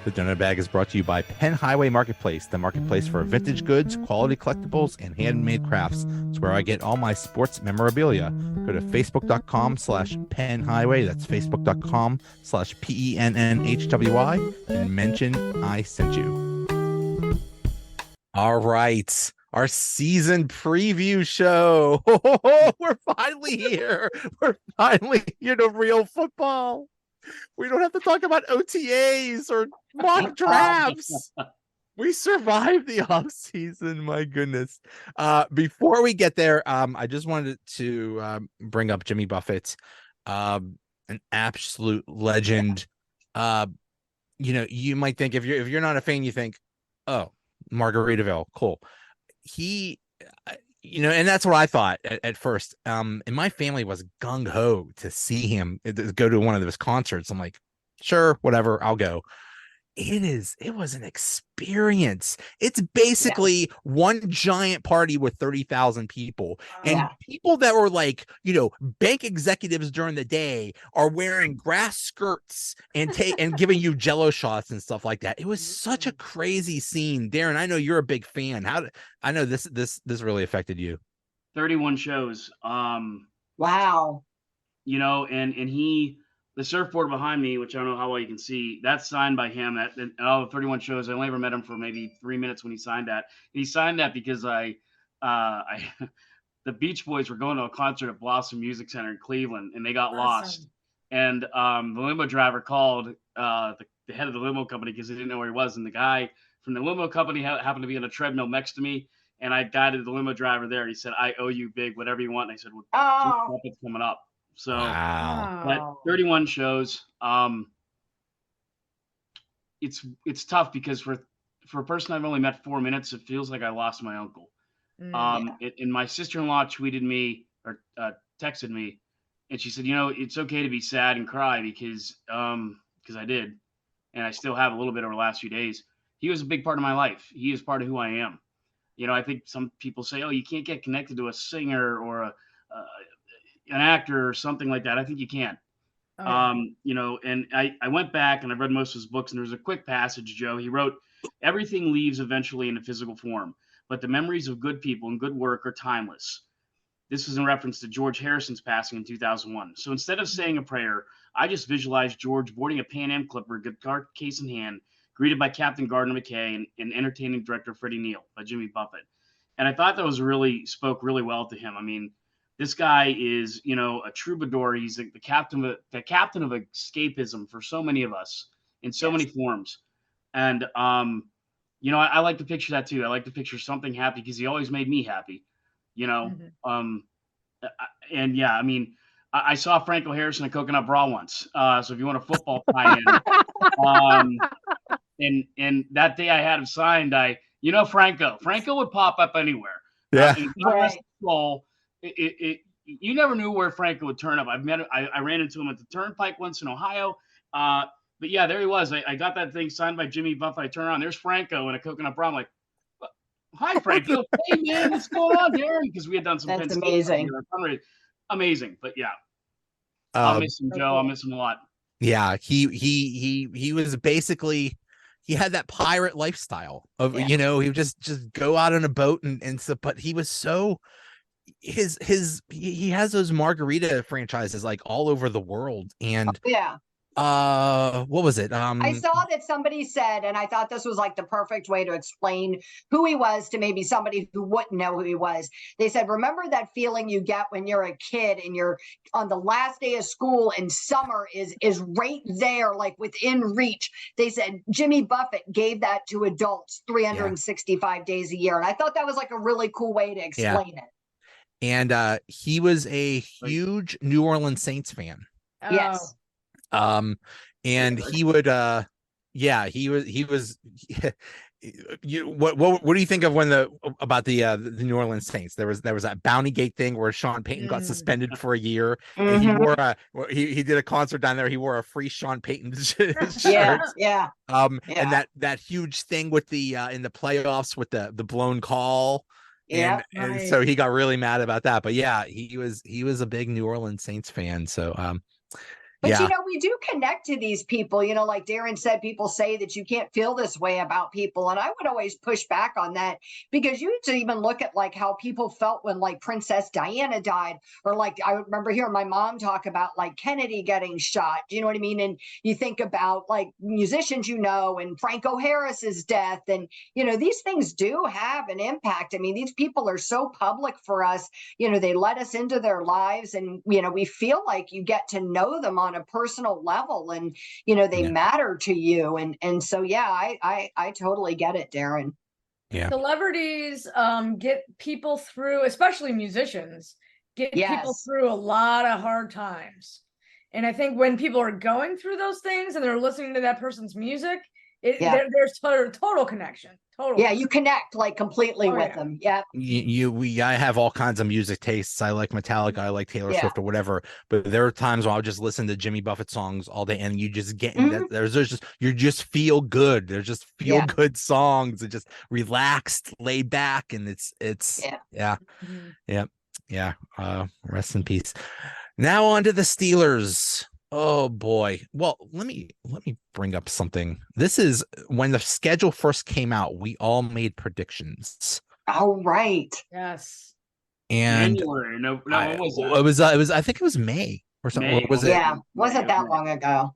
The Donut Bag is brought to you by Penn Highway Marketplace, the marketplace for vintage goods, quality collectibles, and handmade crafts. It's where I get all my sports memorabilia. Go to facebook.com/Penn Highway. That's facebook.com/PENNHWY and mention I sent you. All right. Our season preview show. We're finally here. We're finally here to real football. We don't have to talk about OTAs or mock drafts. We survived the offseason. My goodness. Before we get there, I just wanted to bring up Jimmy Buffett, an absolute legend. You might think if you're not a fan, you think, oh, Margaritaville, cool. He, and that's what I thought at first. And my family was gung ho to see him go to one of those concerts. I'm like, sure, whatever, I'll go. It was an experience. It's basically one giant party with 30,000 people, and people that were like, bank executives during the day are wearing grass skirts and giving you Jello shots and stuff like that. It was such a crazy scene. Darren, I know you're a big fan. I know this really affected you. 31 shows. Wow. And the surfboard behind me, which I don't know how well you can see, that's signed by him at all the 31 shows. I only ever met him for maybe 3 minutes when he signed that. And he signed that because the Beach Boys were going to a concert at Blossom Music Center in Cleveland, and they got lost. And the limo driver called the head of the limo company because he didn't know where he was. And the guy from the limo company happened to be on a treadmill next to me. And I guided the limo driver there. He said, "I owe you big, whatever you want." And I said, "Well, it's coming up." So, but 31 shows. It's tough because for a person I've only met 4 minutes, it feels like I lost my uncle. And my sister-in-law tweeted me or texted me, and she said, it's okay to be sad and cry because I did, and I still have a little bit over the last few days. He was a big part of my life. He is part of who I am. I think some people say, oh, you can't get connected to a singer or an actor or something like that. I think you can. And I went back and I read most of his books, and there's a quick passage, Joe. He wrote, "Everything leaves eventually in a physical form, but the memories of good people and good work are timeless." This was in reference to George Harrison's passing in 2001. So instead of saying a prayer, I just visualized George boarding a Pan Am Clipper, guitar case in hand, greeted by Captain Gardner McKay and entertaining director Freddie Neal by Jimmy Buffett. And I thought that spoke really well to him. I mean, this guy is, a troubadour. He's the captain of escapism for so many of us in so many forms. And, I like to picture that too. I like to picture something happy because he always made me happy, and yeah, I mean, I saw Franco Harrison at Coconut Bra once. So if you want a football tie-in, and that day I had him signed, Franco would pop up anywhere. Yeah. You never knew where Franco would turn up. I ran into him at the Turnpike once in Ohio. But yeah, there he was. I got that thing signed by Jimmy Buffett. I turn around, there's Franco in a Coconut Bra. I'm like, "Hi, Franco." "Hey, man, what's going on, Darren?" Because we had done some. That's amazing. Amazing, but yeah, I'll miss him, Joe. I'll miss him a lot. Yeah, he was basically, he had that pirate lifestyle of he would just go out on a boat and stuff. But he was so he has those margarita franchises like all over the world. And what was it? I saw that somebody said, and I thought this was like the perfect way to explain who he was to maybe somebody who wouldn't know who he was. They said, remember that feeling you get when you're a kid and you're on the last day of school and summer is right there, like within reach. They said Jimmy Buffett gave that to adults 365 days a year. And I thought that was like a really cool way to explain it. And he was a huge New Orleans Saints fan. Yes. And he would he was what do you think of about the New Orleans Saints? There was that Bounty Gate thing where Sean Payton got suspended for a year, and he wore he did a concert down there. He wore a free Sean Payton shirt. And that huge thing with the in the playoffs with the blown call. And so he got really mad about that. But yeah, he was a big New Orleans Saints fan. So But, we do connect to these people, like Darren said, people say that you can't feel this way about people. And I would always push back on that, because you need to even look at like how people felt when like Princess Diana died, or like I remember hearing my mom talk about like Kennedy getting shot. Do you know what I mean? And you think about like musicians, and Franco Harris's death. And, these things do have an impact. I mean, these people are so public for us, they let us into their lives, and, we feel like you get to know them on a personal level, and they matter to you, and so I totally get it, Darren. Celebrities get people through, especially musicians, people through a lot of hard times. And I think when people are going through those things and they're listening to that person's music, there's total connection. You connect like completely with them. I have all kinds of music tastes. I like Metallica, I like Taylor Swift or whatever, but there are times when I'll just listen to Jimmy Buffett songs all day, and you just get you just feel good. There's just feel good songs. It's just relaxed, laid back, and it's rest in peace. Now on to the Steelers. Oh boy. Well, let me bring up something. This is when the schedule first came out, we all made predictions. Oh, right. Yes. And January. No, what was that? It was I think it was May or something. May? Was it? Yeah. Wasn't that long ago.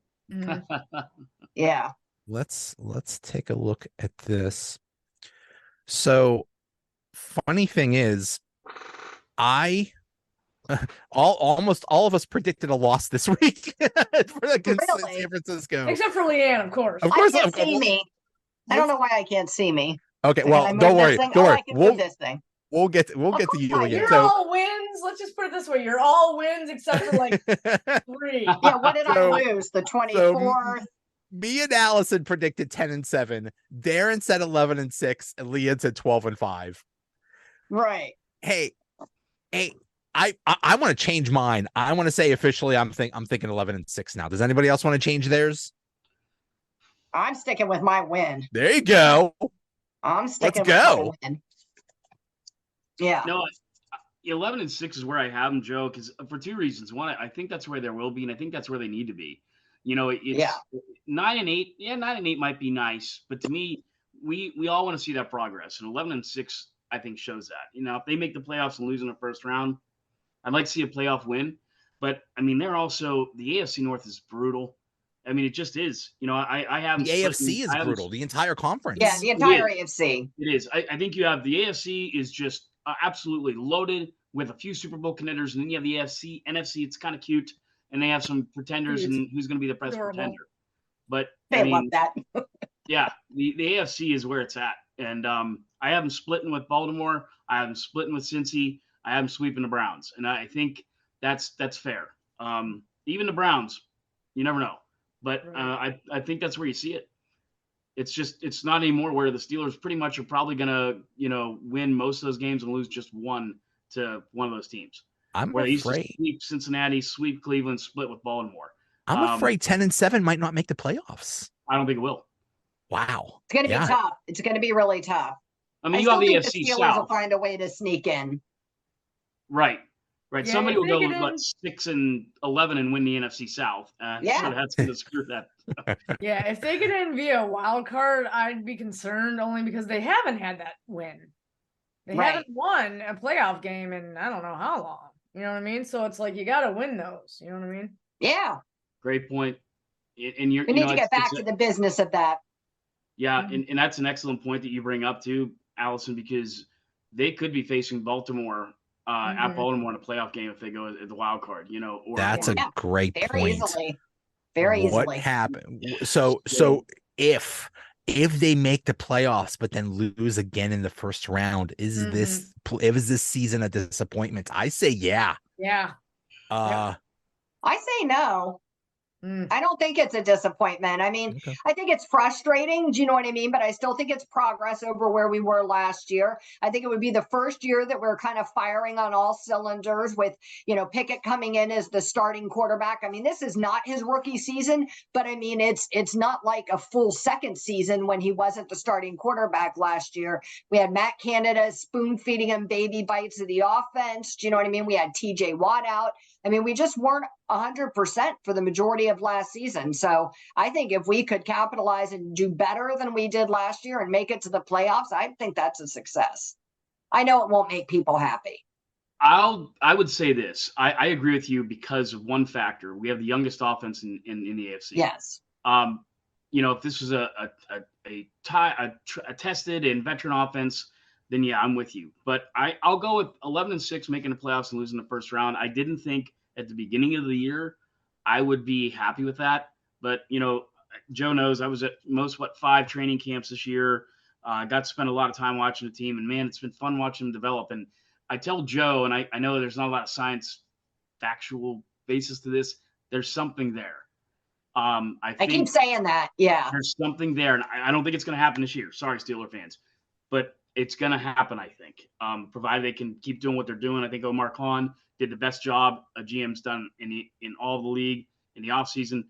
Yeah. Let's take a look at this. So funny thing is, almost all of us predicted a loss this week for the San Francisco, except for LeeAnn, of course. I can't see me. I don't know why I can't see me. Okay, well, don't worry. We'll get to you again. You're all wins. Let's just put it this way: you're all wins except for like 3. Yeah, what did I lose? The 24th. Me and Allison predicted 10-7. Darren said 11-6, and LeeAnn said 12-5. Right. Hey. I want to change mine. I want to say officially I'm thinking 11-6 now. Does anybody else want to change theirs? I'm sticking with my win. There you go. I'm sticking with my win. Yeah. No, 11-6 is where I have them, Joe, because for 2 reasons. One, I think that's where they will be, and I think that's where they need to be. It's 9-8. Yeah, 9-8 might be nice, but to me, we all want to see that progress, and 11-6 I think shows that. If they make the playoffs and lose in the first round, I'd like to see a playoff win, but I mean, they're also, the AFC North is brutal. I mean, it just is. I have the AFC is brutal. The entire conference. Yeah, the entire AFC. It is. I think you have the AFC is just absolutely loaded with a few Super Bowl contenders, and then you have the NFC. It's kind of cute, and they have some pretenders, and who's going to be the best pretender. But I love that. Yeah, the AFC is where it's at, and I have them splitting with Baltimore. I have them splitting with Cincy. I have them sweeping the Browns, and I think that's fair. Even the Browns, you never know, but I think that's where you see it. It's not anymore where the Steelers pretty much are probably gonna win most of those games and lose just one to one of those teams. I'm afraid sweep Cincinnati, sweep Cleveland, split with Baltimore. I'm afraid 10-7 might not make the playoffs. I don't think it will. Wow, it's going to be tough. It's going to be really tough. I mean, you have the AFC the Steelers South. Will find a way to sneak in. Right. Yeah, somebody will go 6-11 and win the NFC South. So that's going to screw that. Yeah, if they get in via wild card, I'd be concerned only because they haven't had that win. They haven't won a playoff game in I don't know how long. You know what I mean? So it's like you got to win those. You know what I mean? Yeah. Great point. And we need to get back to the business of that. Yeah, and that's an excellent point that you bring up too, Allison, because they could be facing Baltimore at Baltimore in a playoff game if they go at the wild card. That's a great point. Very easily. What happened? So if they make the playoffs but then lose again in the first round, is this season a disappointment? I say yeah. Yeah. I say no. I don't think it's a disappointment. I mean, I think it's frustrating. Do you know what I mean? But I still think it's progress over where we were last year. I think it would be the first year that we're kind of firing on all cylinders with, Pickett coming in as the starting quarterback. I mean, this is not his rookie season, but I mean, it's not like a full second season when he wasn't the starting quarterback last year. We had Matt Canada spoon feeding him baby bites of the offense. Do you know what I mean? We had TJ Watt out. I mean, we just weren't 100% for the majority of last season. So I think if we could capitalize and do better than we did last year and make it to the playoffs, I think that's a success. I know it won't make people happy. I would say this. I agree with you because of one factor. We have the youngest offense in the AFC. Yes. If this was a tested and veteran offense, then yeah, I'm with you. But I'll go with 11-6, making the playoffs and losing the first round. I didn't think at the beginning of the year I would be happy with that. But Joe knows I was at 5 training camps this year. I got to spend a lot of time watching the team, and man, it's been fun watching them develop. And I tell Joe, and I know there's not a lot of science, factual basis to this. There's something there. I keep saying that. Yeah. There's something there. And I don't think it's going to happen this year. Sorry, Steeler fans. But it's going to happen, I think, provided they can keep doing what they're doing. I think Omar Khan did the best job a GM's done in all of the league in the offseason.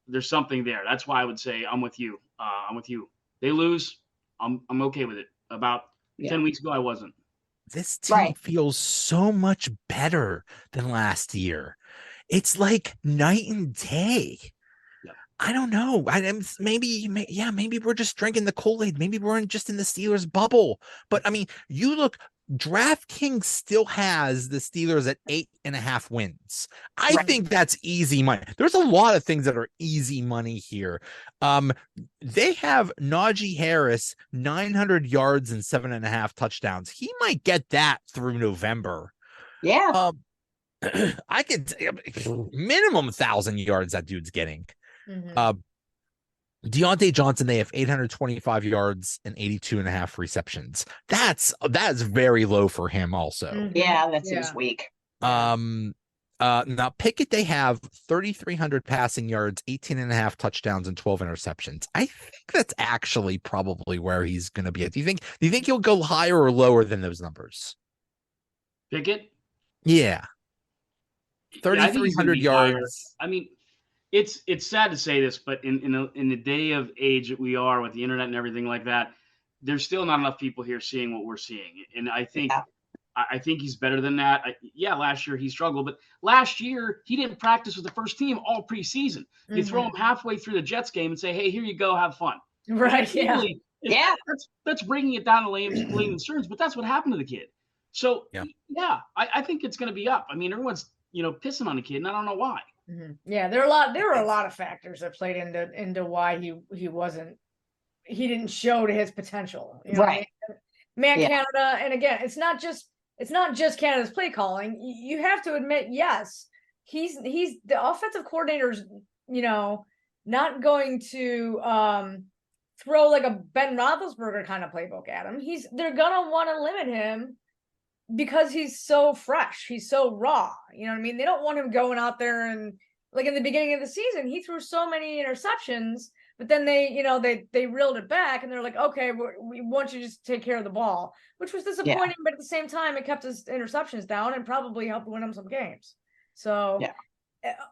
There's something there. That's why I would say I'm with you. They lose, I'm okay with it. About 10 weeks ago, I wasn't. This team feels so much better than last year. It's like night and day. I don't know. Maybe we're just drinking the Kool-Aid. Maybe we're just in the Steelers bubble. But I mean, you look, DraftKings still has the Steelers at 8.5 wins. I think that's easy money. There's a lot of things that are easy money here. They have Najee Harris, 900 yards and 7.5 touchdowns. He might get that through November. Yeah. I could minimum 1,000 yards that dude's getting. Deontay Johnson, they have 825 yards and 82.5 receptions. That's very low for him also. Yeah, that seems weak. Now Pickett, they have 3,300 passing yards, 18.5 touchdowns, and 12 interceptions. I think that's actually probably where he's going to be at. Do you think he'll go higher or lower than those numbers? Pickett? Yeah. 3,300 yards. Higher. I mean, it's sad to say this, but in the day of age that we are with the internet and everything like that, there's still not enough people here seeing what we're seeing. And I think I think he's better than that. Last year he struggled, but last year he didn't practice with the first team all preseason. You throw him halfway through the Jets game and say, "Hey, here you go, have fun." Right? Yeah. That's bringing it down to layman's terms, but that's what happened to the kid. So I think it's going to be up. I mean, everyone's pissing on the kid, and I don't know why. Yeah, there were a lot of factors that played into why he didn't show to his potential. Canada, and again, it's not just Canada's play calling. You have to admit, yes, he's the offensive coordinator's, not going to throw like a Ben Roethlisberger kind of playbook at him. They're gonna want to limit him because he's so fresh, he's so raw. You know what I mean? They don't want him going out there and like in the beginning of the season, he threw so many interceptions, but then they reeled it back and they're like, okay, we want you to just take care of the ball, which was disappointing, but at the same time, it kept his interceptions down and probably helped win him some games. So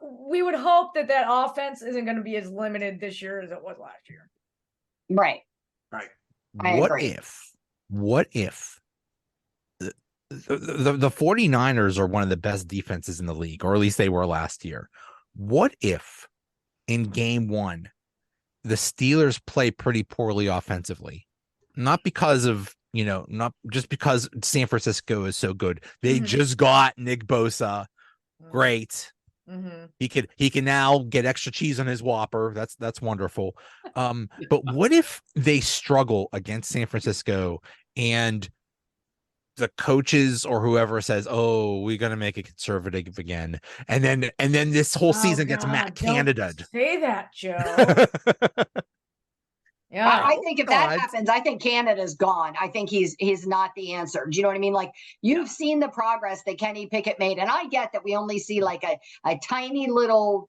we would hope that offense isn't going to be as limited this year as it was last year. Right. What if the 49ers are one of the best defenses in the league, or at least they were last year? What if in game 1 the Steelers play pretty poorly offensively? Not because of, not just because San Francisco is so good. They just got Nick Bosa. Great. He can now get extra cheese on his Whopper. That's wonderful. But what if they struggle against San Francisco and the coaches or whoever says, "Oh, we're gonna make it conservative again," and then this whole season gets Matt Canada'd? Say that, Joe. Yeah, I think if that happens, I think Canada's gone. I think he's not the answer. Do you know what I mean? Like, you've seen the progress that Kenny Pickett made, and I get that we only see like a tiny little,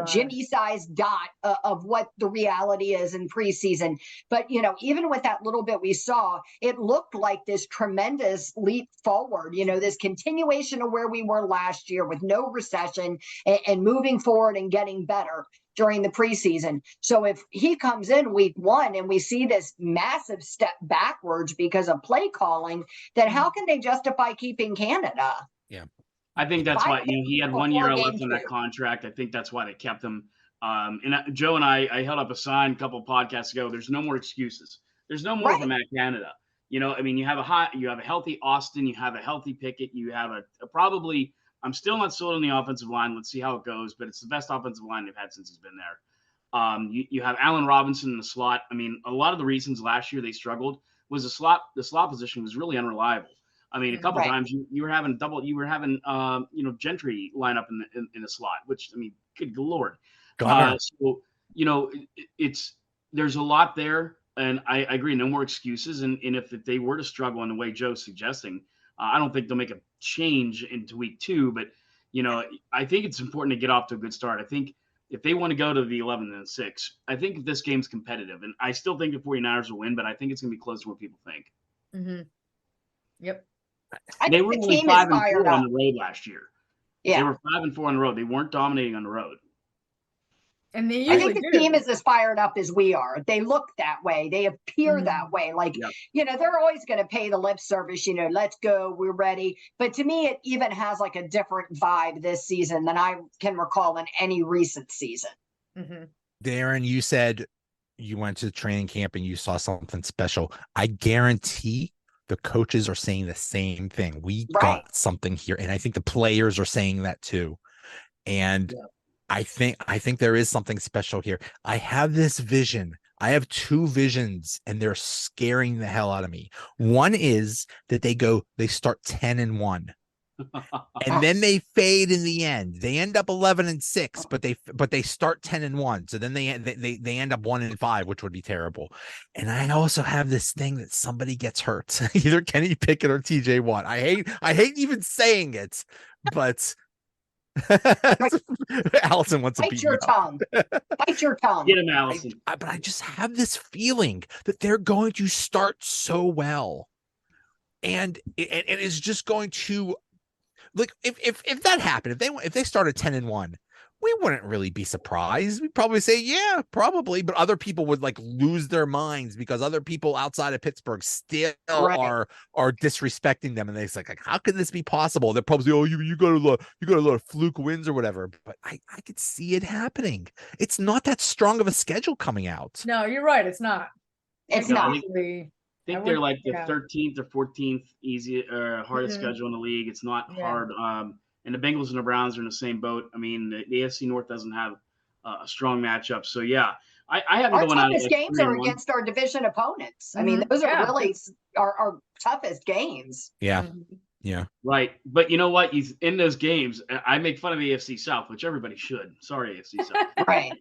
Jimmy-sized dot of what the reality is in preseason. But even with that little bit we saw, it looked like this tremendous leap forward. This continuation of where we were last year with no recession and moving forward and getting better during the preseason. So if he comes in week 1 and we see this massive step backwards because of play calling, then how can they justify keeping Canada? Yeah. I think that's why he had 1 year left on that too. contract. I think that's why they kept him. And Joe and I held up a sign a couple of podcasts ago. There's no more excuses. There's no more for Matt Canada. You know, I mean, you have a healthy Austin, you have a healthy Pickett, you have a probably. I'm still not sold on the offensive line. Let's see how it goes, but it's the best offensive line they've had since he's been there. You have Allen Robinson in the slot. I mean, a lot of the reasons last year they struggled was the slot position was really unreliable. I mean, a couple times you were having Gentry line up in the slot, which, I mean, good Lord. So, you know, there's a lot there, and I agree, no more excuses. And if they were to struggle in the way Joe's suggesting, I don't think they'll make a change into week 2. But, you know, I think it's important to get off to a good start. I think if they want to go to the 11-6, I think if this game's competitive, and I still think the 49ers will win, but I think it's going to be close to what people think. Mm-hmm. Yep. They were only 5-4 on the road last year. Yeah. They were 5-4 on the road. They weren't dominating on the road. And they I think the team is as fired up as we are. They look that way. They appear that way. Like, you know, they're always going to pay the lip service, you know, let's go, we're ready. But to me, it even has like a different vibe this season than I can recall in any recent season. Mm-hmm. Darren, you said you went to training camp and you saw something special. I guarantee the coaches are saying the same thing. We got something here. And I think the players are saying that too. And I think there is something special here. I have this vision. I have 2 visions, and they're scaring the hell out of me. One is that they start 10-1. And then they fade in the end. They end up 11-6, but they start 10-1. So then they end up 1-5, which would be terrible. And I also have this thing that somebody gets hurt, either Kenny Pickett or TJ Watt. I hate even saying it, but Allison wants to beat your tongue. Bite your tongue. Get him, Allison. But I just have this feeling that they're going to start so well, and it is just going to. Like if that happened, if they started 10-1, we wouldn't really be surprised. We'd probably say, yeah, probably, but other people would like lose their minds because other people outside of Pittsburgh still are disrespecting them, and they're like, how can this be possible? They're probably, oh, you got a lot of fluke wins or whatever. But I could see it happening. It's not that strong of a schedule coming out. No, you're right. It's not. It's not. I think they're like the 13th or 14th hardest schedule in the league. It's not hard. And the Bengals and the Browns are in the same boat. I mean, the AFC North doesn't have a strong matchup. So, yeah, I have it going out. Our toughest games are against our division opponents. I mean, those are really our toughest games. Yeah. Yeah. Right. But you know what? In those games, I make fun of the AFC South, which everybody should. Sorry, AFC South. Right.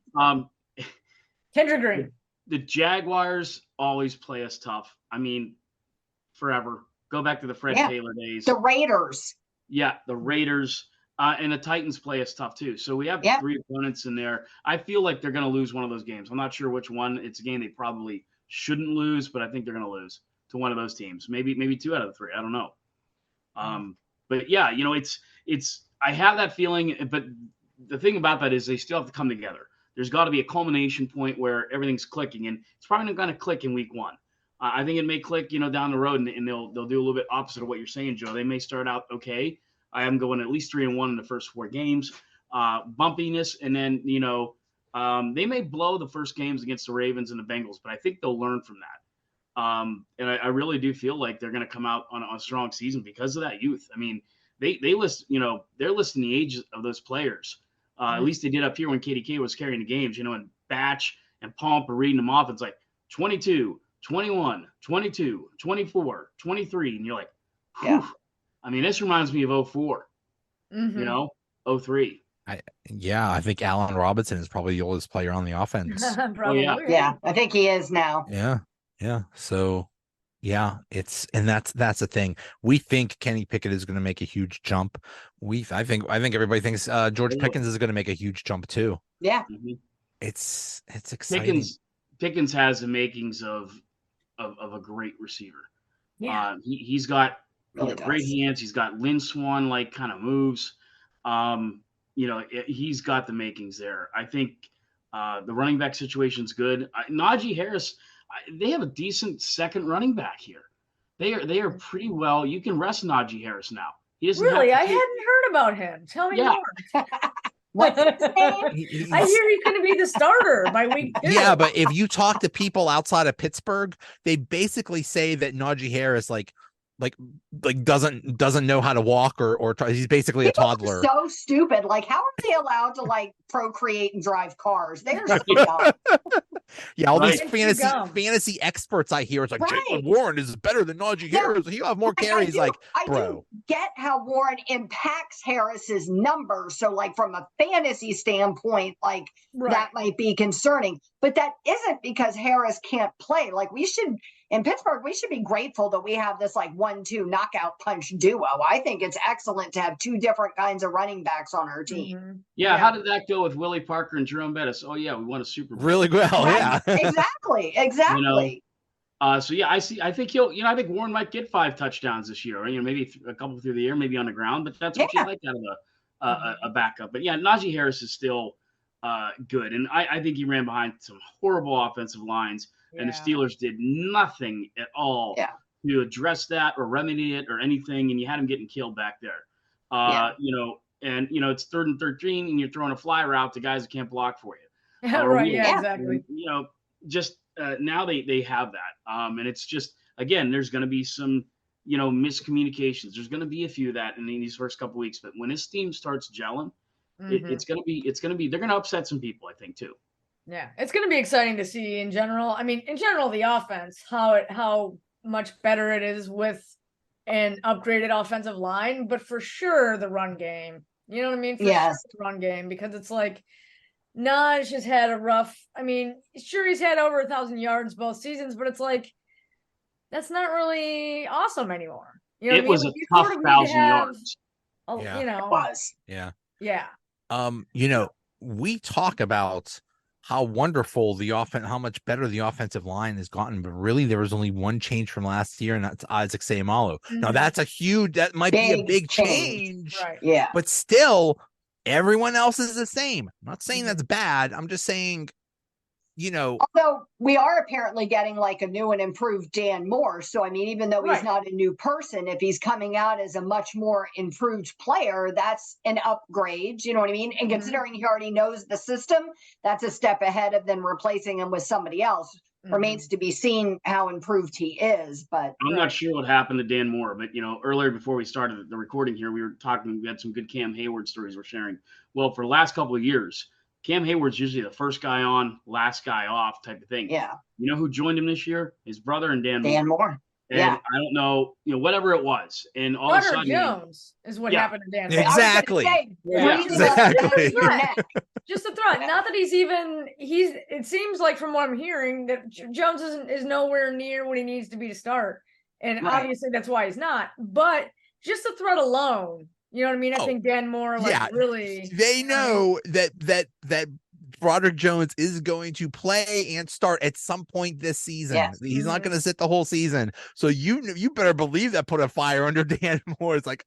Kendra Green. The Jaguars always play us tough. I mean, forever. Go back to the Fred Taylor days. The Raiders. Yeah, the Raiders. And the Titans play us tough, too. So we have 3 opponents in there. I feel like they're going to lose one of those games. I'm not sure which one. It's a game they probably shouldn't lose, but I think they're going to lose to one of those teams. Maybe 2 out of the 3. I don't know. But, yeah, you know, it's I have that feeling. But the thing about that is they still have to come together. There's got to be a culmination point where everything's clicking, and it's probably not going to click in week 1. I think it may click, you know, down the road, and they'll do a little bit opposite of what you're saying, Joe. They may start out okay. I am going at least 3-1 in the first 4 games, bumpiness, and then you know they may blow the first games against the Ravens and the Bengals, but I think they'll learn from that. And I really do feel like they're going to come out on a strong season because of that youth. I mean, they list, you know, they're listing the ages of those players. At least they did up here when KDK was carrying the games, you know, and Batch and Pomp are reading them off. It's like 22, 21, 22, 24, 23. And you're like, whew. I mean, this reminds me of 04, you know, 03. I think Allen Robinson is probably the oldest player on the offense. Probably. Yeah, I think he is now. Yeah. So, yeah, that's the thing. We think Kenny Pickett is going to make a huge jump. I think everybody thinks George Pickens is going to make a huge jump too. Yeah. It's exciting. Pickens has the makings of a great receiver. Yeah. He's got great hands. He's got Lynn Swan like kind of moves. You know, he's got the makings there. I think the running back situation's good. Najee Harris, they have a decent second running back here. They are pretty well. You can rest Najee Harris now. He doesn't really. I have to hadn't heard about him. Tell me more. What's his name? I hear he's going to be the starter by week 2. Yeah, but if you talk to people outside of Pittsburgh, they basically say that Najee Harris like doesn't know how to walk or try. He's basically a toddler. So stupid. Like, how are they allowed to like procreate and drive cars? They're so dumb. Yeah, all these Right. fantasy experts I hear, it's like Right. Jalen Warren is better than Najee Harris. He'll have more carries. I bro. do get how Warren impacts Harris's numbers. So, like, from a fantasy standpoint, like that might be concerning. But that isn't because Harris can't play. Like, in Pittsburgh, we should be grateful that we have this like 1-2 knockout punch duo. I think it's excellent to have 2 different kinds of running backs on our team. Mm-hmm. Yeah, how did that go with Willie Parker and Jerome Bettis? Oh yeah, we won a Super Bowl. Really well, yeah. Exactly. So yeah, I think I think Warren might get 5 touchdowns this year, or maybe a couple through the year, maybe on the ground. But that's what you like out of a backup. But yeah, Najee Harris is still good, and I think he ran behind some horrible offensive lines. And the Steelers did nothing at all to address that or remedy it or anything. And you had him getting killed back there. It's 3rd and 13 and you're throwing a fly route to guys that can't block for you. Exactly. And, now they have that. And it's just, again, there's going to be some, miscommunications. There's going to be a few of that in these first couple of weeks. But when his team starts gelling, it's going to be, they're going to upset some people, I think, too. Yeah, it's going to be exciting to see in general. I mean, in general, the offense, how much better it is with an upgraded offensive line, but for sure the run game. You know what I mean? For sure the run game, because it's like Naj has had a rough. I mean, sure he's had over 1,000 yards both seasons, but it's like that's not really awesome anymore. You know, it was a tough 1,000 yards. It was. Yeah. We talk about how wonderful how much better the offensive line has gotten, but really there was only one change from last year, and that's Isaac Seumalo. Now that might be a big change, right? Yeah, but still, everyone else is the same. I'm not saying that's bad. I'm just saying, although we are apparently getting like a new and improved Dan Moore. So, I mean, even though he's not a new person, if he's coming out as a much more improved player, that's an upgrade. You know what I mean? And considering he already knows the system, that's a step ahead of then replacing him with somebody else. Remains to be seen how improved he is. But I'm not sure what happened to Dan Moore. But, earlier before we started the recording here, we had some good Cam Hayward stories we're sharing. Well, for the last couple of years, Cam Hayward's usually the first guy on, last guy off type of thing. Yeah. You know who joined him this year? His brother and Dan Moore. And yeah. I don't know, whatever it was. And all of a sudden, Jones is what happened to Dan Moore. Exactly. Exactly. Just a threat. Not that it seems like from what I'm hearing that Jones is nowhere near what he needs to be to start. And obviously that's why he's not. But just the threat alone, you know what I mean? I think Dan Moore really. They know that Broderick Jones is going to play and start at some point this season. Yes. He's not going to sit the whole season. So you better believe that put a fire under Dan Moore. It's like,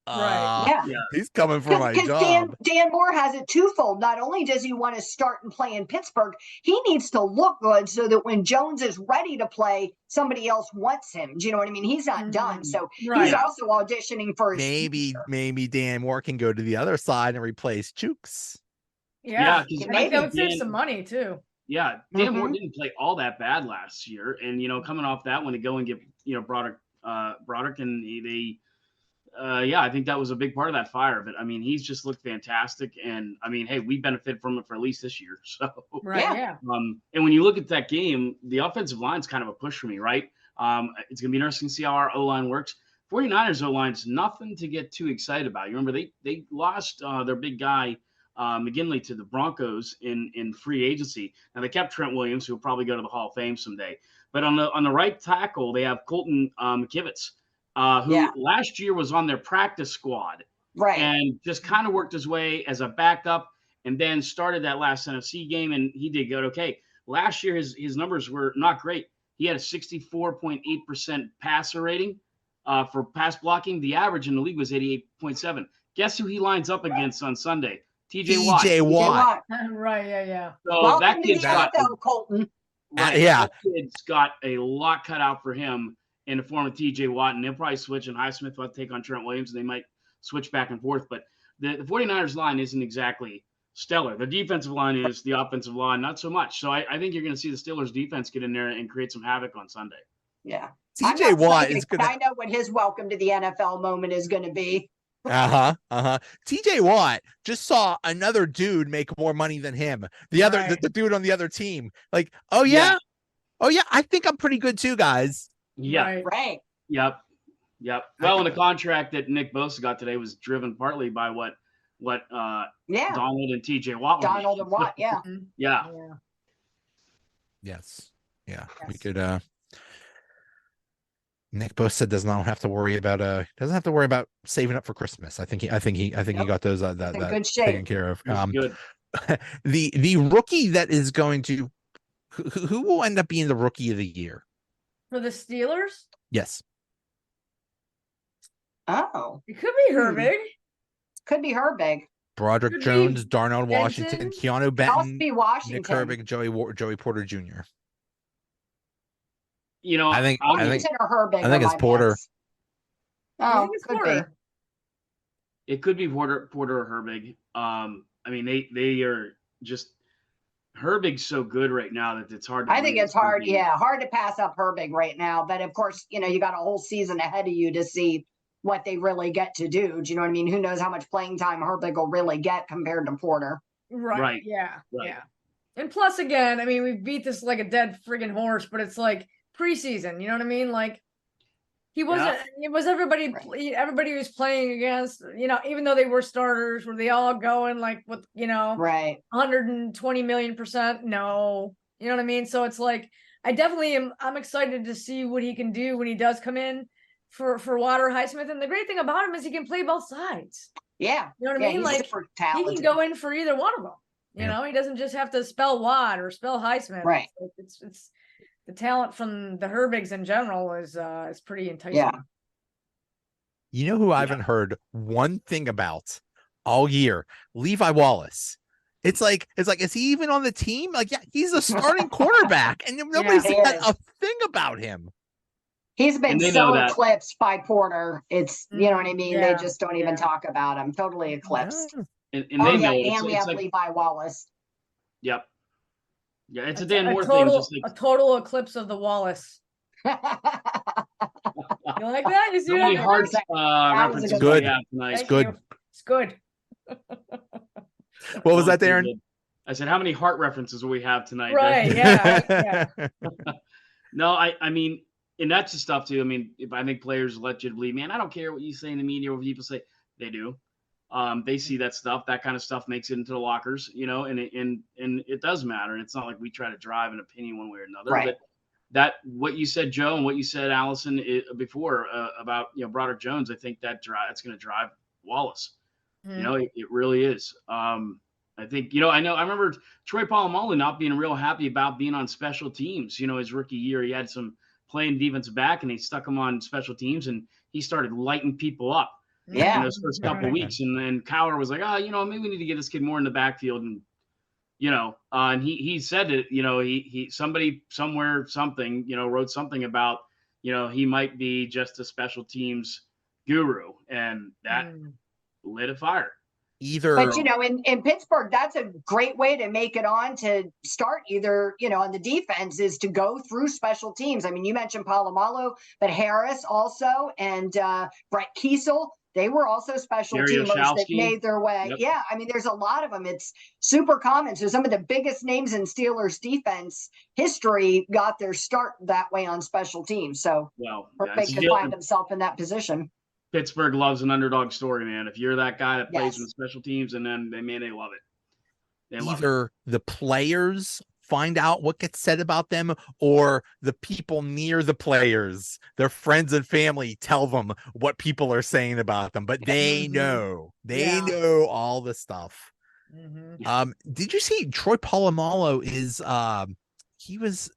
he's coming for my job. Dan Moore has it twofold. Not only does he want to start and play in Pittsburgh, he needs to look good so that when Jones is ready to play, somebody else wants him. Do you know what I mean? He's not done. So he's also auditioning for his maybe Dan Moore can go to the other side and reprplace Chooks. Yeah, that would save some money too. Yeah, Dan Moore didn't play all that bad last year, and coming off that, when they go and get Broderick, and I think that was a big part of that fire. But I mean, he's just looked fantastic, and I mean, hey, we benefit from it for at least this year. So and when you look at that game, the offensive line's kind of a push for me, right? It's gonna be interesting to see how our O-line works. 49ers O-line's nothing to get too excited about. You remember they lost their big guy. McGinley to the Broncos in free agency. Now they kept Trent Williams, who will probably go to the Hall of Fame someday. But on the right tackle, they have Colton McKivitz, who last year was on their practice squad, and just kind of worked his way as a backup, and then started that last NFC game, and he did good. Okay, last year his numbers were not great. He had a 64.8% passer rating for pass blocking. The average in the league was 88.7. Guess who he lines up against on Sunday? TJ Watt. Right, yeah. So that kid's got Colton. That kid's got a lot cut out for him in the form of TJ Watt, and they'll probably switch, and Highsmith will take on Trent Williams, and they might switch back and forth. But the 49ers line isn't exactly stellar. The defensive line is, the offensive line not so much. So I think you're going to see the Steelers defense get in there and create some havoc on Sunday. Yeah. TJ Watt is going to. I know what his welcome to the NFL moment is going to be. TJ Watt just saw another dude make more money than him. The dude on the other team. Like, oh yeah. I think I'm pretty good too, guys. Yeah. Right. Yep. Well, and the contract that Nick Bosa got today was driven partly by what Donald and TJ Watt. Donald and Watt. Yeah. Yeah. Yes. Yeah. We could. Nick Bosa doesn't have to worry about saving up for Christmas. I think he got those that taken care of. Good. The rookie that is going to who will end up being the rookie of the year for the Steelers? Yes. Oh, it could be Herbig. Could be Herbig. Broderick Jones, Darnell Washington, Keanu Benton, be Washington. Nick Herbig, Joey Porter Jr. You know, I think it's Porter. Picks. Oh, it could be. It could be Porter or Herbig. I mean, they are just Herbig's so good right now that it's hard. I think it's hard. Herbig. Yeah, hard to pass up Herbig right now. But of course, you got a whole season ahead of you to see what they really get to do. Do you know what I mean? Who knows how much playing time Herbig will really get compared to Porter? Right. Yeah. Right. Yeah. And plus, again, I mean, we beat this like a dead friggin' horse, but it's like preseason, you know what I mean? Like he wasn't. It was everybody. Right. Everybody was playing against. Even though they were starters, were they all going like with right 120 million%? No, you know what I mean. So it's like I definitely am. I'm excited to see what he can do when he does come in for Water Highsmith. And the great thing about him is he can play both sides. Yeah, you know what I mean. Like he can go in for either one of them. You know, he doesn't just have to spell Watt or spell Highsmith. Right. It's the talent from the Herbigs in general is pretty enticing. Yeah. You know who I haven't heard one thing about all year? Levi Wallace. It's like, is he even on the team? Like, yeah, he's a starting quarterback, and nobody's said a thing about him. He's been so eclipsed by Porter. It's you know what I mean. Yeah. They just don't even talk about him. Totally eclipsed. Yeah. And they know we have Levi Wallace. Yep. Yeah, it's a Dan Moore thing. Just like... A total eclipse of the Wallace. You like that? You see so many hard references good. Tonight. It's good. It's good. What was that, Darren? I said, how many heart references will we have tonight? Right. Yeah. No, I mean, and that's the stuff too. I mean, if I think players let you believe, man, I don't care what you say in the media or what people say. They do. They see that stuff. That kind of stuff makes it into the lockers, and it does matter. And it's not like we try to drive an opinion one way or another. Right. But that what you said, Joe, and what you said, Allison, before about Broderick Jones, I think that's going to drive Wallace. It really is. I think I remember Troy Polamalu not being real happy about being on special teams. His rookie year, he had some playing defensive back, and they stuck him on special teams, and he started lighting people up. Yeah, in those first couple of weeks, and then Koehler was like, maybe we need to get this kid more in the backfield, and and he said it, he somebody somewhere something wrote something about he might be just a special teams guru, and that lit a fire. But in Pittsburgh, that's a great way to make it on to start either on the defense is to go through special teams. I mean, you mentioned Polamalu, but Harris also and Brett Kiesel. They were also special teamers that made their way. Yep. Yeah, I mean, there's a lot of them. It's super common. So some of the biggest names in Steelers defense history got their start that way on special teams. So Herbig could find himself in that position. Pittsburgh loves an underdog story, man. If you're that guy that plays with special teams, and then they love it. Either the players find out what gets said about them, or the people near the players, their friends and family, tell them what people are saying about them. But they know all the stuff. Did you see Troy Polamalu is he was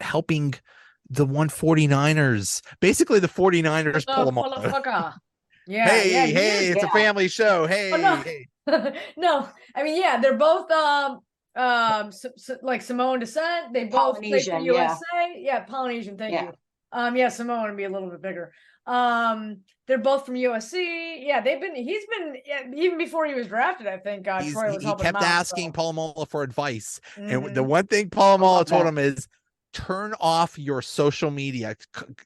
helping the 49ers, basically the 49ers Polamalu. Hey, it's a family show. Hey, no, I mean, they're both like Samoan descent. They both play for USA. Yeah, Polynesian. Thank you. Samoan would be a little bit bigger. They're both from USC. Yeah, he's been even before he was drafted, I think Troy was helping him out. He kept asking Polamalu for advice. Mm-hmm. And the one thing Polamalu told him is turn off your social media,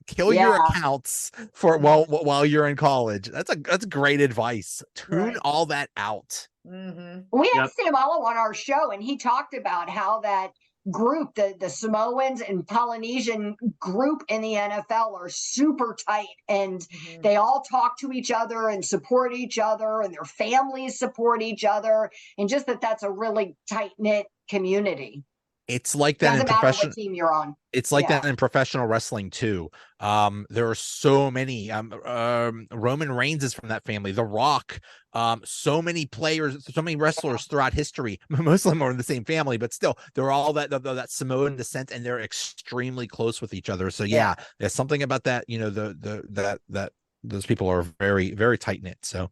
kill your accounts for while you're in college. That's great advice. Tune all that out. Mm-hmm. We had Sinamalo on our show, and he talked about how that group, the Samoans and Polynesian group in the NFL are super tight, and they all talk to each other and support each other, and their families support each other, and just that's a really tight-knit community. It's like that in professional team you're on. It's like that in professional wrestling too. There are so many. Roman Reigns is from that family. The Rock. So many players, so many wrestlers throughout history. Most of them are in the same family, but still, they're all that Samoan descent, and they're extremely close with each other. So yeah, there's something about that. You know, that those people are very, very tight knit. So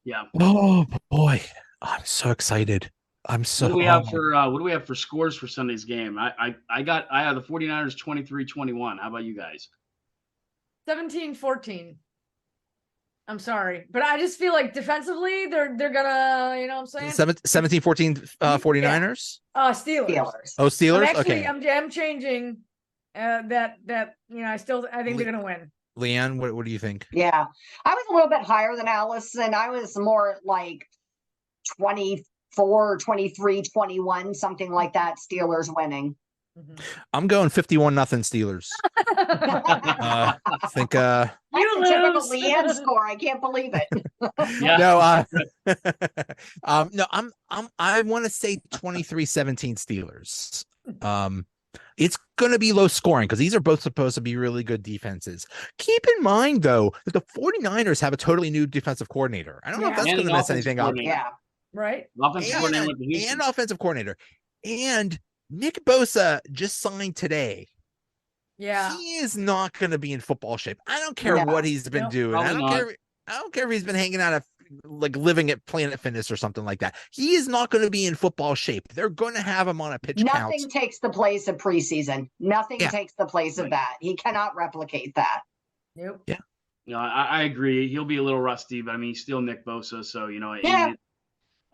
yeah. Oh boy, I'm so excited. I'm so. What do we have for scores for Sunday's game? I have the 49ers 23-21. How about you guys? 17-14. I'm sorry, but I just feel like defensively they're gonna, you know what I'm saying? 17-14 49ers? Steelers. Oh, Steelers. Actually, okay. I'm changing that you know, I think they're gonna win. LeeAnn, what do you think? Yeah. I was a little bit higher than Allison. I was more like 24, 23, 21, something like that. Steelers winning. I'm going 51-0 Steelers. I think that's a typical LeeAnn score. I can't believe it. No, I want to say 23-17 Steelers. It's going to be low scoring because these are both supposed to be really good defenses. Keep in mind, though, that the 49ers have a totally new defensive coordinator. I don't know if that's going to mess anything up. Yeah. Right. And offensive coordinator. And Nick Bosa just signed today. Yeah. He is not going to be in football shape. I don't care what he's been doing. I don't care if he's been hanging out at living at Planet Fitness or something like that. He is not going to be in football shape. They're going to have him on a pitch count. Nothing takes the place of preseason. Nothing takes the place of that. He cannot replicate that. Nope. Yeah. No, I agree. He'll be a little rusty, but I mean, he's still Nick Bosa, so you know.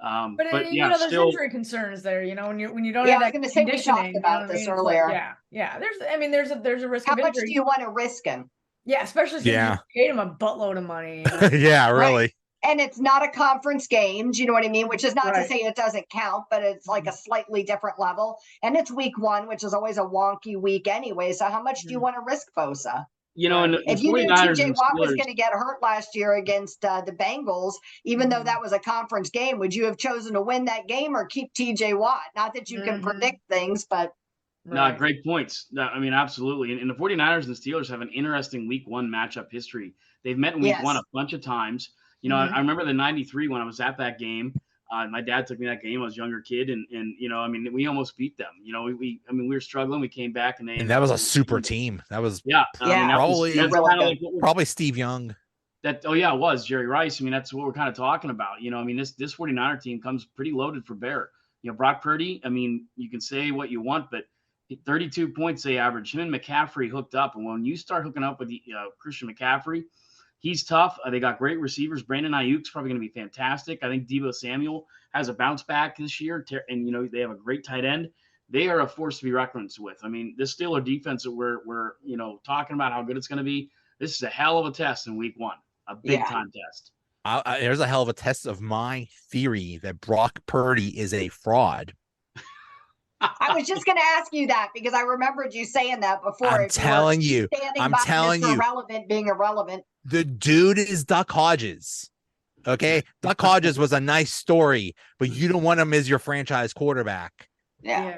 But you know, there's injury concerns there. You know, when you don't have that conditioning. We talked about this earlier. Yeah. There's a risk. How of much injury. do you want to risk him? Yeah, especially since you paid him a buttload of money. You know? Yeah, really. Right. And it's not a conference game. Do you know what I mean? Which is not to say it doesn't count, but it's like a slightly different level. And it's week 1, which is always a wonky week anyway. So how much do you want to risk, Bosa? You know, and if you knew TJ Watt was going to get hurt last year against the Bengals, even though that was a conference game, would you have chosen to win that game or keep TJ Watt? Not that you can predict things, but. No, great points. I mean, absolutely. And the 49ers and Steelers have an interesting week 1 matchup history. They've met in week 1 a bunch of times. You know, I remember the 93 when I was at that game. My dad took me to that game. I was a younger kid, and you know, I mean, we almost beat them. You know, we were struggling. We came back, and that was a super team. That was probably Steve Young. It was Jerry Rice. I mean, that's what we're kind of talking about. You know, I mean, this 49er team comes pretty loaded for bear. You know, Brock Purdy. I mean, you can say what you want, but 32 points they average. Him and McCaffrey hooked up, and when you start hooking up with the Christian McCaffrey. He's tough. They got great receivers. Brandon Ayuk's probably going to be fantastic. I think Deebo Samuel has a bounce back this year, and you know they have a great tight end. They are a force to be reckoned with. I mean, this Steeler defense that we're you know talking about how good it's going to be. This is a hell of a test in week 1, a big time test. There's a hell of a test of my theory that Brock Purdy is a fraud. I was just going to ask you that because I remembered you saying that before. I'm telling you. Irrelevant being irrelevant. The dude is Duck Hodges. Okay. Duck Hodges was a nice story, but you don't want him as your franchise quarterback. Yeah.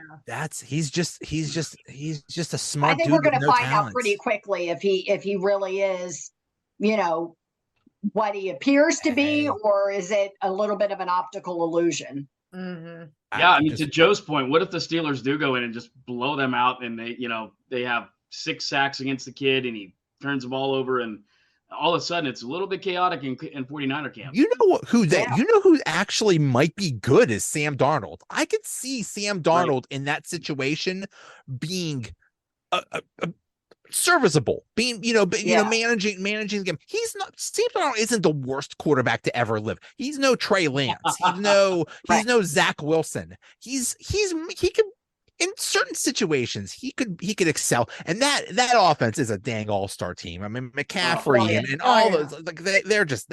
He's just a smart dude. I think we're going to find out pretty quickly if he really is, you know, what he appears to be, or is it a little bit of an optical illusion? Mm-hmm. Yeah, I mean, to Joe's point, what if the Steelers do go in and just blow them out, and they have 6 sacks against the kid, and he turns the ball over, and all of a sudden it's a little bit chaotic in 49er camp. You know who actually might be good is Sam Darnold. I could see Sam Darnold in that situation being serviceable, being managing the game. He's not. Steve Darnold isn't the worst quarterback to ever live. He's no Trey Lance. He's no Zach Wilson. He could, in certain situations, he could excel. And that offense is a dang all-star team. I mean, McCaffrey and all those, like they're just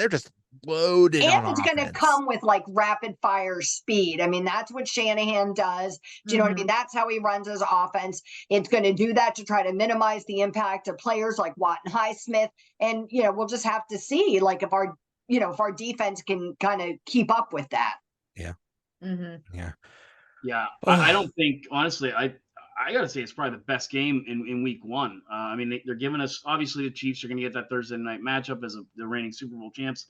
loaded. And on it's going to come with like rapid fire speed. I mean, that's what Shanahan does. Do you know what I mean? That's how he runs his offense. It's going to do that to try to minimize the impact of players like Watt and Highsmith. And, we'll just have to see like if our defense can kind of keep up with that. Yeah. Yeah. Yeah. I don't think, honestly, I got to say it's probably the best game in week one. I mean, they're giving us, obviously the Chiefs are going to get that Thursday night matchup as the reigning Super Bowl champs.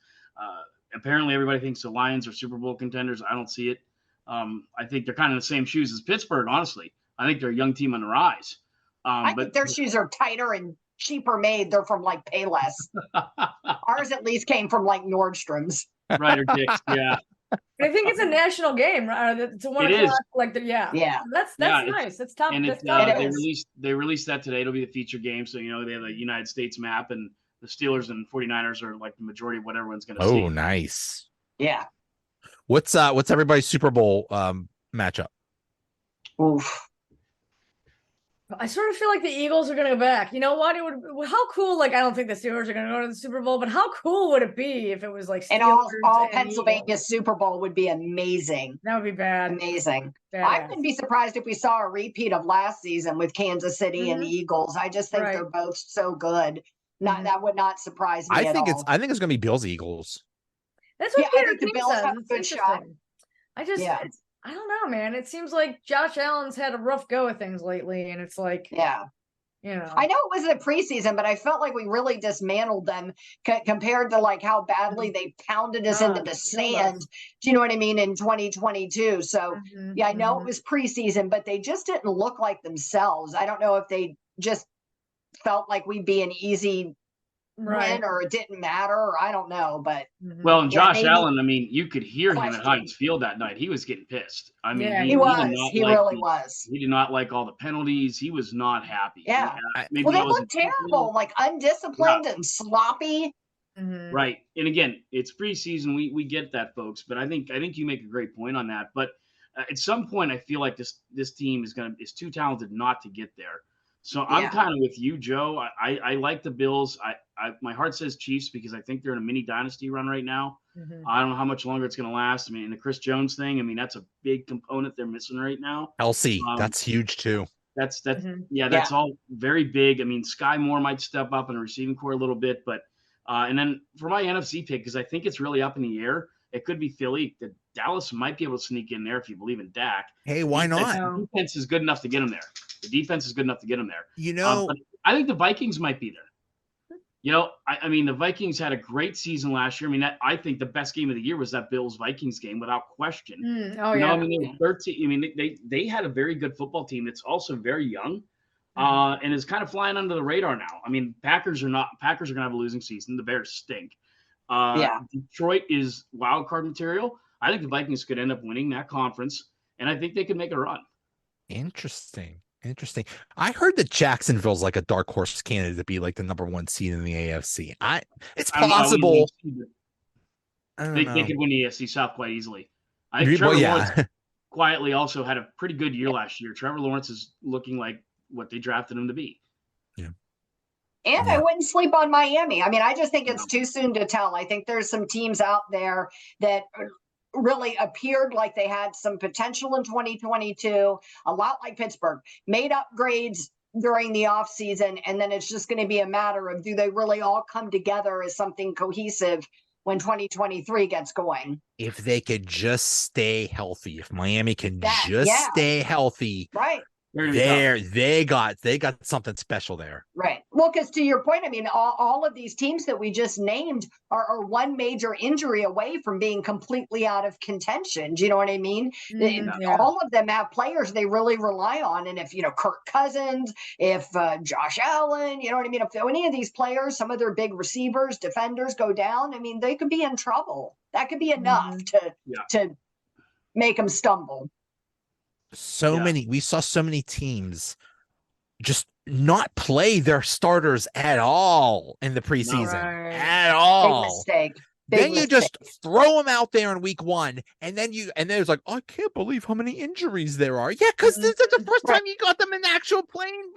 Apparently everybody thinks the Lions are Super Bowl contenders. I don't see it. I think they're kind of the same shoes as Pittsburgh, honestly. I think they're a young team on the rise. I think their shoes are tighter and cheaper made. They're from like Payless. Ours at least came from like Nordstrom's. Right, or Dick's, yeah. I think it's a national game, right? It's a 1 o'clock. Like that's nice. That's tough. And they released that today. It'll be the feature game. So they have a United States map, and the Steelers and 49ers are like the majority of what everyone's going to see. Oh, nice. Yeah. What's everybody's Super Bowl matchup? Oof. I sort of feel like the Eagles are going to go back. You know what? How cool, like, I don't think the Steelers are going to go to the Super Bowl, but how cool would it be if it was like Steelers and all Pennsylvania Eagles. Super Bowl would be amazing. That would be bad. Amazing. I wouldn't be surprised if we saw a repeat of last season with Kansas City and the Eagles. I just think they're both so good. That would not surprise me. I think it's going to be Bills Eagles. That's what I think the Bills have a good shot. I don't know, man. It seems like Josh Allen's had a rough go of things lately, and it's like, I know it was the preseason, but I felt like we really dismantled them compared to like how badly they pounded us into the sand. Do you know what I mean? In 2022. So I know it was preseason, but they just didn't look like themselves. I don't know if they just felt like we'd be an easy win or it didn't matter, or I don't know, but well, and Josh Allen, I mean, you could hear him at Heinz Field that night. He was getting pissed. I mean, he really was. He did not like all the penalties. He was not happy. Yeah. They looked terrible, like undisciplined and sloppy. Right. And again, it's preseason. We get that, folks. But I think you make a great point on that. But at some point, I feel like this team is too talented not to get there. So I'm kind of with you, Joe. I like the Bills. My heart says Chiefs because I think they're in a mini dynasty run right now. I don't know how much longer it's going to last. I mean, the Chris Jones thing, I mean, that's a big component they're missing right now. Kelsey, that's huge too. That's all very big. I mean, Sky Moore might step up in the receiving core a little bit, but and then for my NFC pick, because I think it's really up in the air, it could be Philly. Dallas might be able to sneak in there if you believe in Dak. Hey, why not? The defense is good enough to get him there. But I think the Vikings might be there. I mean, the Vikings had a great season last year. I mean, I think the best game of the year was that Bills-Vikings game without question. I mean, they were 13. I mean, they had a very good football team that's also very young and is kind of flying under the radar now. I mean, Packers are going to have a losing season. The Bears stink. Detroit is wild card material. I think the Vikings could end up winning that conference, and I think they could make a run. Interesting. I heard that Jacksonville's like a dark horse candidate to be like the number 1 seed in the AFC. It's possible. They could win the AFC South quite easily. I think Trevor Lawrence quietly also had a pretty good year last year. Trevor Lawrence is looking like what they drafted him to be. Yeah. And I wouldn't sleep on Miami. I mean, I just think it's too soon to tell. I think there's some teams out there that really appeared like they had some potential in 2022, a lot like Pittsburgh, made upgrades during the offseason, and then it's just going to be a matter of do they really all come together as something cohesive when 2023 gets going. If they could just stay healthy, if Miami can stay healthy, right? They got something special there. Right. Well, because to your point, I mean, all of these teams that we just named are one major injury away from being completely out of contention. Do you know what I mean? All of them have players they really rely on. And if, Kirk Cousins, if Josh Allen, you know what I mean? If any of these players, some of their big receivers, defenders go down, I mean, they could be in trouble. That could be enough to make them stumble. We saw so many teams just not play their starters at all in the preseason. Right. At all. Big mistake. Then you just throw them out there in week 1, and then it's like, I can't believe how many injuries there are. Yeah, because this is the first time you got them in actual playing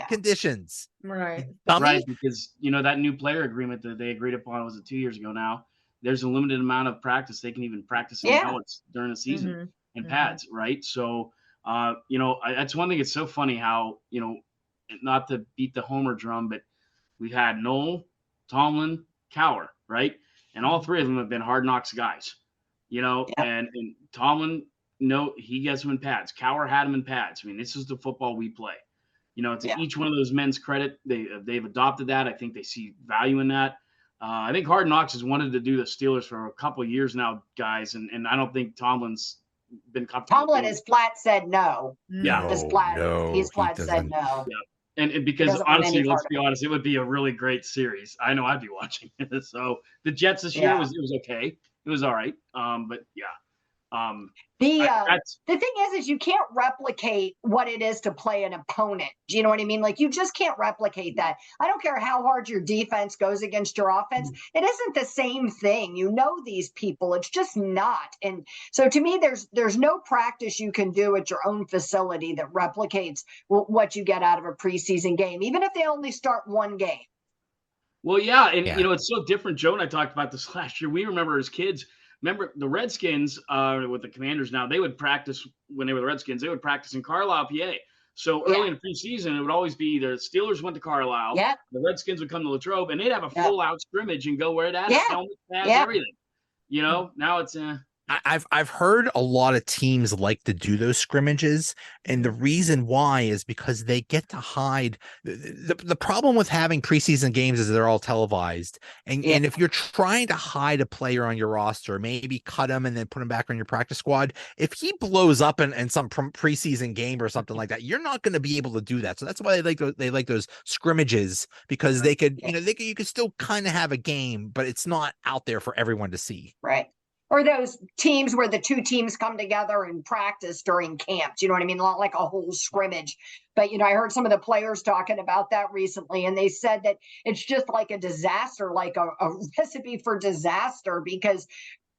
conditions. Right. Right, because that new player agreement that they agreed upon, was it 2 years ago now? There's a limited amount of practice. They can even practice in helmets during the season and pads, right? So that's one thing. It's so funny how, not to beat the homer drum, but we've had Noel, Tomlin, Koehler, right? And all three of them have been hard knocks guys, and Tomlin, he gets them in pads. Koehler had them in pads. I mean, this is the football we play. To each one of those men's credit, they've adopted that. I think they see value in that. I think Hard Knocks has wanted to do the Steelers for a couple of years now, guys, and I don't think Tomlin's been comfortable. Tomlin has flat said no. Yeah, he's flat said no. Yeah. And because honestly, let's be honest, it would be a really great series. I know I'd be watching it. So the Jets this year was okay. It was all right. But yeah. The thing is you can't replicate what it is to play an opponent. Do you know what I mean? Like, you just can't replicate that. I don't care how hard your defense goes against your offense. It isn't the same thing. These people. It's just not. And so to me, there's no practice you can do at your own facility that replicates what you get out of a preseason game, even if they only start one game. Well, yeah. And, it's so different. Joe and I talked about this last year. We remember as kids. Remember the Redskins with the Commanders now, they would practice when they were the Redskins, they would practice in Carlisle, PA. So early in preseason, it would always be the Steelers went to Carlisle, the Redskins would come to Latrobe, and they'd have a full out scrimmage and go where it at, helmet, pads, everything. Now it's I've heard a lot of teams like to do those scrimmages, and the reason why is because they get to hide. The problem with having preseason games is they're all televised, and if you're trying to hide a player on your roster, maybe cut him and then put him back on your practice squad, if he blows up in some preseason game or something like that, you're not going to be able to do that. So that's why they like those scrimmages, because they could you could still kind of have a game, but it's not out there for everyone to see. Right. Or those teams where the two teams come together and practice during camps, you know what I mean? Not like a whole scrimmage. But, I heard some of the players talking about that recently, and they said that it's just like a disaster, like a recipe for disaster, because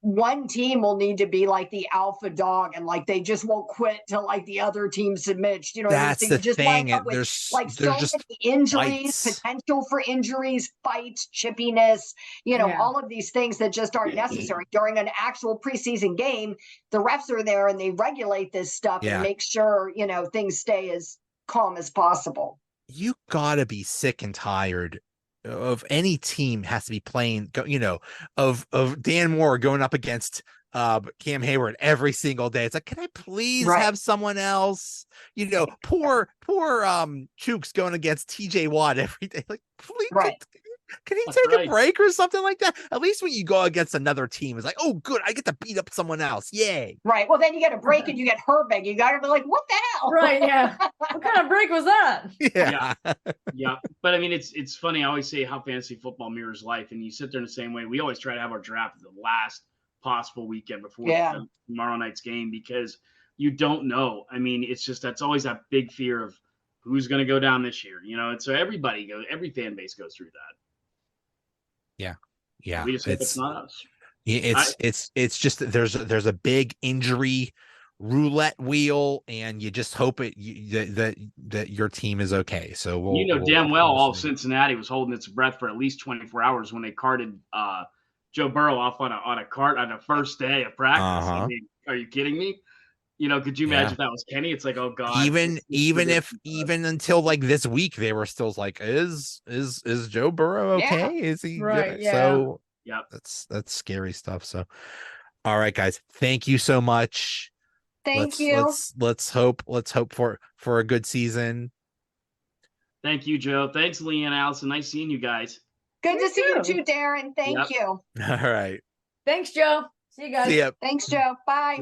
one team will need to be like the alpha dog, and like they just won't quit till like the other team submits. That's the thing. There's so many injuries, potential for injuries, fights, chippiness, all of these things that just aren't necessary during an actual preseason game. The refs are there and they regulate this stuff and make sure things stay as calm as possible. You gotta be sick and tired of any team has to be playing, of Dan Moore going up against Cam Hayward every single day. It's like, can I please have someone else? Poor Chooks going against TJ Watt every day. Like, please, can he take a break or something like that? At least when you go against another team, it's like, oh, good, I get to beat up someone else. Yay. Right. Well, then you get a break and you get Herbig. You got to be like, what the hell? Right. Yeah. What kind of break was that? Yeah. But I mean, it's funny. I always say how fantasy football mirrors life. And you sit there in the same way. We always try to have our draft at the last possible weekend before tomorrow night's game, because you don't know. I mean, it's just, that's always that big fear of who's going to go down this year, and so every fan base goes through that. Yeah. We just hope it's not us. It's just there's a big injury roulette wheel, and you just hope that your team is okay. So we'll damn well all of Cincinnati was holding its breath for at least 24 hours when they carted Joe Burrow off on a cart on the first day of practice. I mean, are you kidding me? Could you imagine if that was Kenny? It's like, oh God. Even until like this week, they were still like, is Joe Burrow okay? Is he right? Yeah. So that's scary stuff. So, all right, guys, thank you so much. Thank you. Let's hope for a good season. Thank you, Joe. Thanks, LeeAnn, Allison. Nice seeing you guys. Good to see you too, Darren. Thank you. All right. Thanks, Joe. See you guys. See ya. Thanks, Joe. Bye.